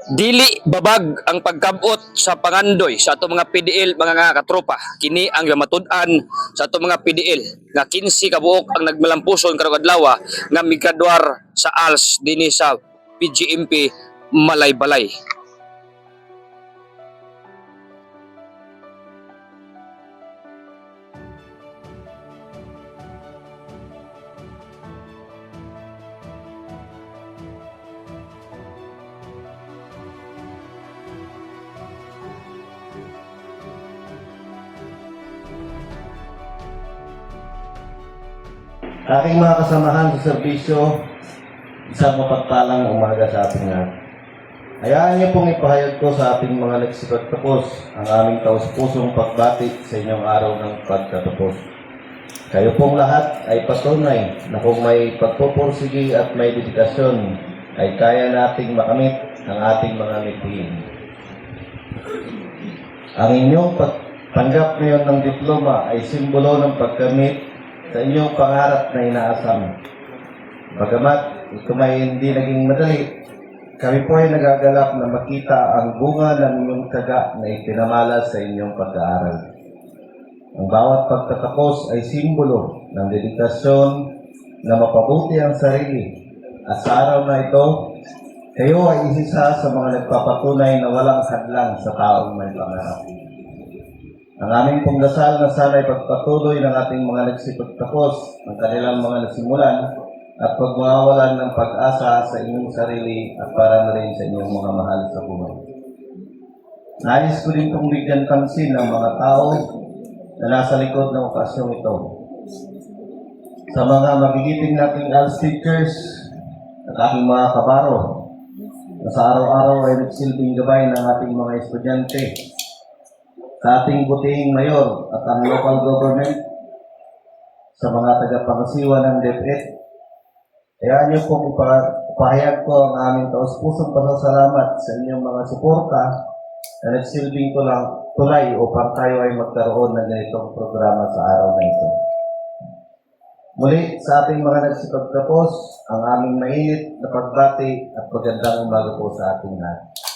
Dili babag ang pagkabot sa pangandoy sa ato mga PDL mga nga katropa. Kini ang matud-an sa ato mga PDL nga 15 ka buok ang nagmalampuson karong adlaw nga migraduar sa ALS dinhi sa PGMP Malaybalay. Aking mga kasamahan sa serbisyo, isang mapagpalang umaga sa ating lahat. Hayaan niyo pong ipahayag ko sa ating mga nagsipagtapos ang aming taus-pusong pagbati sa inyong araw ng pagtatapos. Kayo pong lahat ay patunay na kung may pagpupursige at may dedikasyon ay kaya nating makamit ang ating mga mithiin. Ang inyong pagtanggap ngayon ng diploma ay simbolo ng pagkamit sa inyong pangarap na inaasam. Bagamat ito may hindi naging madali, kami po ay nagagalak na makita ang bunga ng inyong tiyaga na ipinamalas sa inyong pag-aaral. Ang bawat pagtatapos ay simbolo ng dedikasyon na mapabuti ang sarili. At sa araw na ito, kayo ay isa sa mga nagpapatunay na walang hadlang sa taong may pangarap. Ang aming pong dasal na sana'y pagpatuloy ng ating mga nagsipagtapos ng kanilang mga nasimulan at pagmawalan ng pag-asa sa inyong sarili at para na rin sa inyong mga mahal sa buhay. Nais ko din pong bigyan pansin ng mga tao na nasa likod ng okasyong ito. Sa mga magigiting nating ALS teachers at aking mga kabaro na sa araw-araw ay nagsilbing gabay ng ating mga estudyante, sa ating butihing mayor at ang local government, sa mga tagapangasiwa ng DepEd, hayaan niyo pong ipahayag ko ang aming taus-pusong pasasalamat sa inyong mga suporta na nagsilbing tulay upang tayo ay magkaroon ng ganitong programa sa araw na ito. Muli, sa ating mga nagsipagtapos, ang aming mainit na pagbati at magandang umaga po sa ating lahat.